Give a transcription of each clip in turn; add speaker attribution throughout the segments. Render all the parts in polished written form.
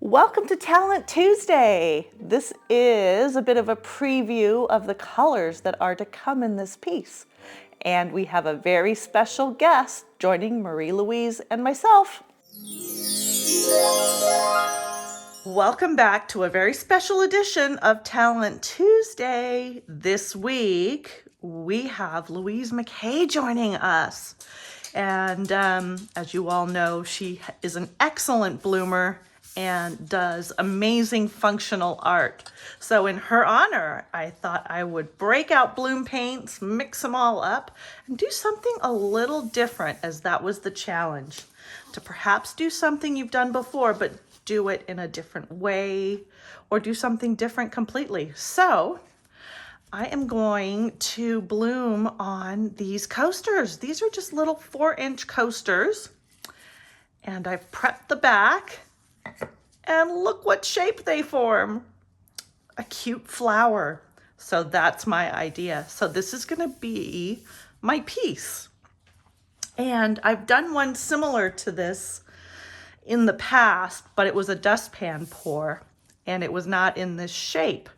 Speaker 1: Welcome to Talent Tuesday. This is a bit of a preview of the colors that are to come in this piece. And we have a very special guest joining Marie Louise and myself. Welcome back to a very special edition of Talent Tuesday. This week, we have Louise McKay joining us. And as you all know, she is an excellent bloomer and does amazing functional art. So in her honor, I thought I would break out bloom paints, mix them all up, and do something a little different, as that was the challenge. To perhaps do something you've done before, but do it in a different way, or do something different completely. So I am going to bloom on these coasters. These are just little 4-inch coasters. And I've prepped the back. And look what shape they form. A cute flower. So that's my idea. So this is going to be my piece. And I've done one similar to this in the past, but it was a dustpan pour. And it was not in this shape.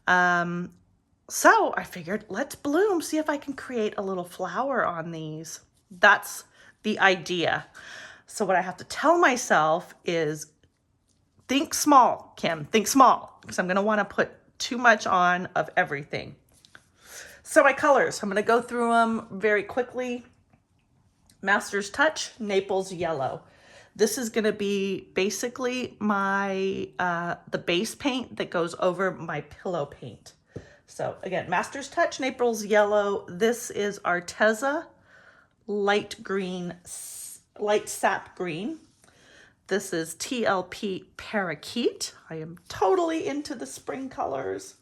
Speaker 1: So I figured, let's bloom, see if I can create a little flower on these. That's the idea. So what I have to tell myself is, think small, Kim, think small, because I'm going to want to put too much on of everything. So my colors, I'm going to go through them very quickly. Master's Touch, Naples Yellow. This is going to be basically my the base paint that goes over my pillow paint. So again, Master's Touch, Naples Yellow. This is Arteza, light sap green. This is TLP Parakeet. I am totally into the spring colors.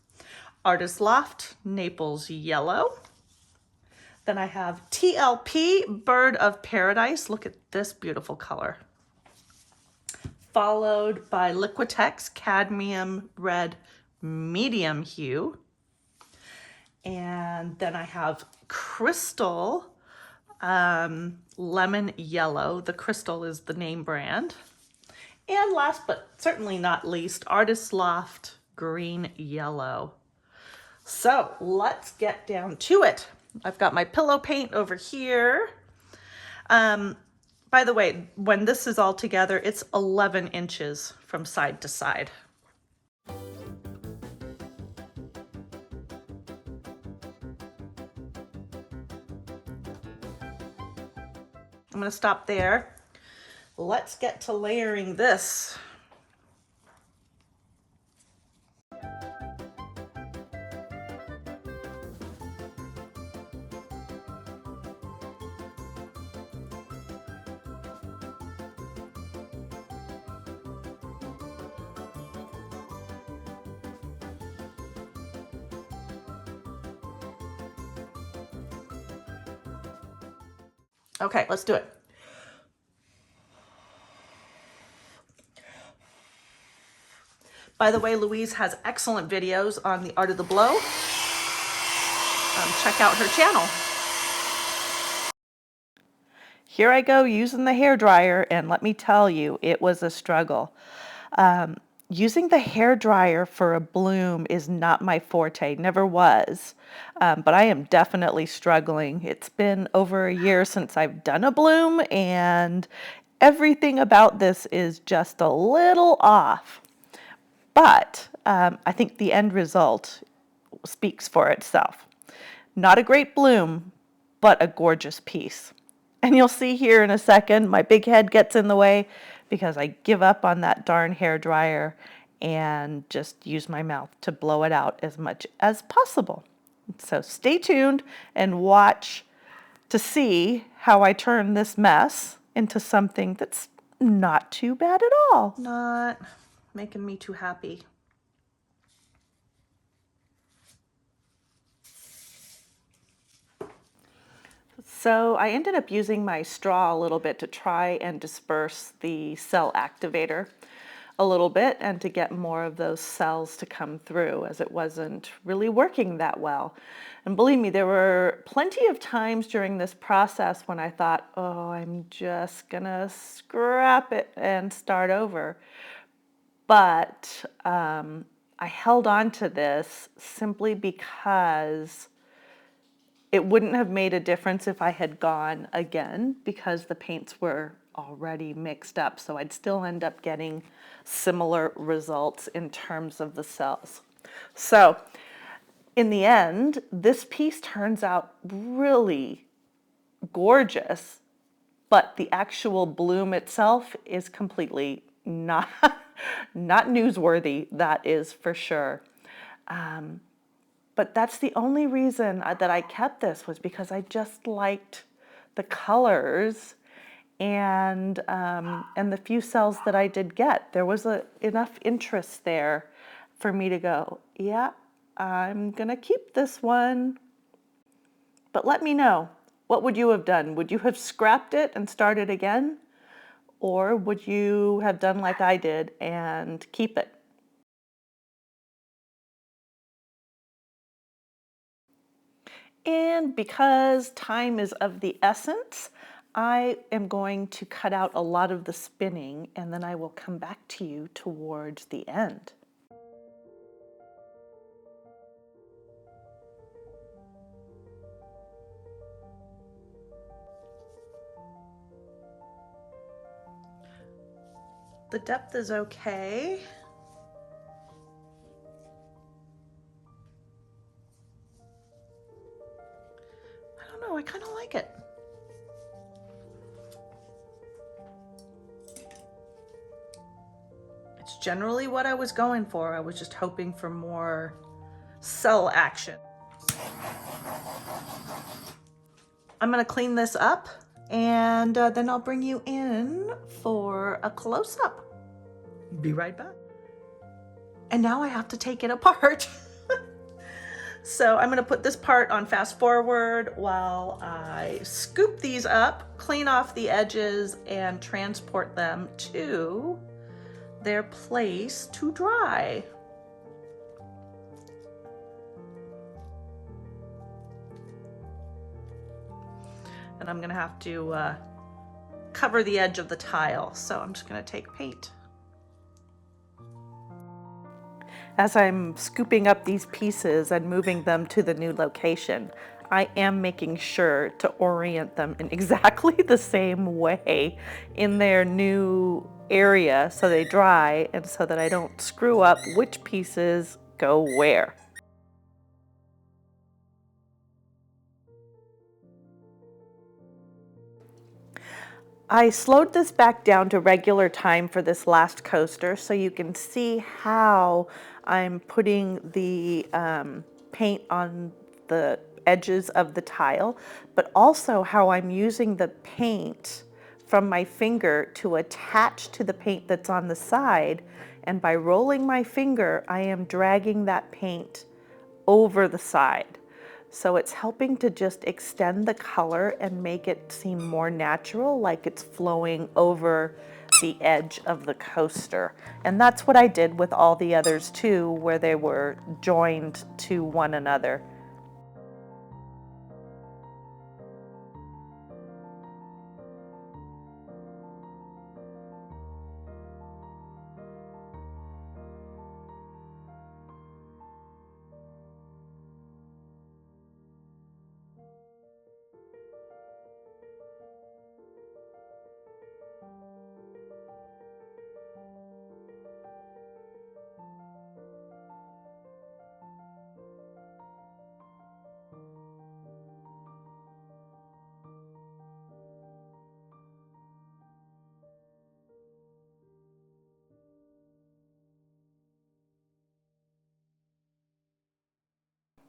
Speaker 1: Artist Loft, Naples Yellow. Then I have TLP Bird of Paradise. Look at this beautiful color. Followed by Liquitex Cadmium Red Medium Hue. And then I have Krystal Lemon Yellow. The Krystal is the name brand. And last but certainly not least, Artist Loft Green Yellow. So let's get down to it. I've got my pillow paint over here. By the way, when this is all together, it's 11 inches from side to side. I'm going to stop there. Let's get to layering this. Okay, let's do it. By the way, Louise has excellent videos on the art of the blow. Check out her channel. Here I go using the hairdryer, and let me tell you, it was a struggle. Using the hairdryer for a bloom is not my forte, never was, but I am definitely struggling. It's been over a year since I've done a bloom, and everything about this is just a little off. But I think the end result speaks for itself. Not a great bloom, but a gorgeous piece. And you'll see here in a second, my big head gets in the way because I give up on that darn hairdryer and just use my mouth to blow it out as much as possible. So stay tuned and watch to see how I turn this mess into something that's not too bad at all. Not making me too happy. So I ended up using my straw a little bit to try and disperse the cell activator a little bit and to get more of those cells to come through, as it wasn't really working that well. And believe me, there were plenty of times during this process when I thought, oh, I'm just gonna scrap it and start over. but I held on to this simply because it wouldn't have made a difference if I had gone again, because the paints were already mixed up. So I'd still end up getting similar results in terms of the cells. So in the end, this piece turns out really gorgeous, but the actual bloom itself is completely not newsworthy, that is for sure. But that's the only reason that I kept this, was because I just liked the colors and the few cells that I did get. There was enough interest there for me to go, yeah, I'm gonna keep this one. But let me know, what would you have done? Would you have scrapped it and started again? Or would you have done like I did and keep it? And because time is of the essence, I am going to cut out a lot of the spinning, and then I will come back to you towards the end. The depth is okay. I don't know, I kind of like it. It's generally what I was going for. I was just hoping for more cell action. I'm gonna clean this up, and then I'll bring you in for a close-up. Be right back. And now I have to take it apart. So I'm gonna put this part on fast forward while I scoop these up, clean off the edges, and transport them to their place to dry. And I'm gonna have to cover the edge of the tile. So I'm just gonna take paint. As I'm scooping up these pieces and moving them to the new location, I am making sure to orient them in exactly the same way in their new area so they dry, and so that I don't screw up which pieces go where. I slowed this back down to regular time for this last coaster so you can see how I'm putting the paint on the edges of the tile, but also how I'm using the paint from my finger to attach to the paint that's on the side. And by rolling my finger, I am dragging that paint over the side. So it's helping to just extend the color and make it seem more natural, like it's flowing over the edge of the coaster. And that's what I did with all the others too, where they were joined to one another.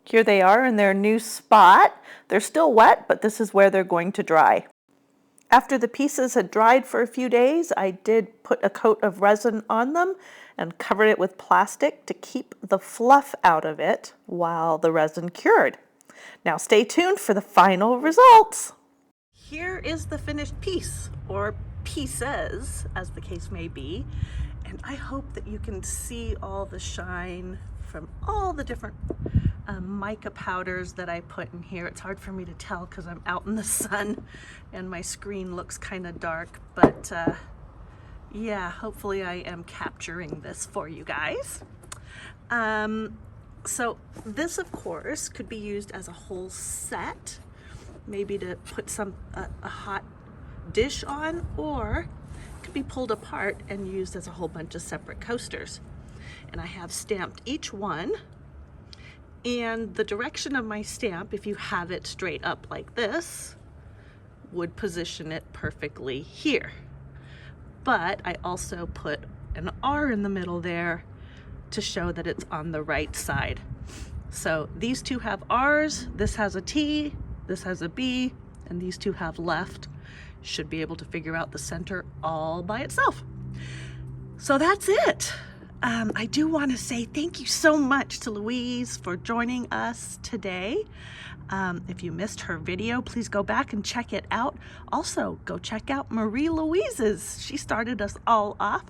Speaker 1: Here they are in their new spot. They're still wet, but this is where they're going to dry. After the pieces had dried for a few days, I did put a coat of resin on them and covered it with plastic to keep the fluff out of it while the resin cured. Now stay tuned for the final results. Here is the finished piece, or pieces, as the case may be. And I hope that you can see all the shine from all the different mica powders that I put in here. It's hard for me to tell because I'm out in the sun and my screen looks kind of dark, but Yeah, hopefully I am capturing this for you guys. So this, of course, could be used as a whole set, maybe to put a hot dish on, or it could be pulled apart and used as a whole bunch of separate coasters. And I have stamped each one, and the direction of my stamp, if you have it straight up like this, would position it perfectly here. But I also put an R in the middle there to show that it's on the right side. So these two have R's, this has a T, this has a B, and these two have left. Should be able to figure out the center all by itself. So that's it. I do want to say thank you so much to Louise for joining us today. If you missed her video, please go back and check it out. Also, go check out Marie Louise's. She started us all off.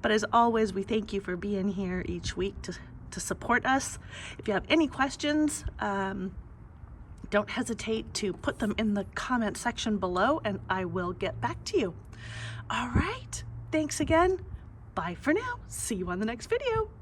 Speaker 1: But as always, we thank you for being here each week to support us. If you have any questions, don't hesitate to put them in the comment section below and I will get back to you. All right, thanks again. Bye for now. See you on the next video.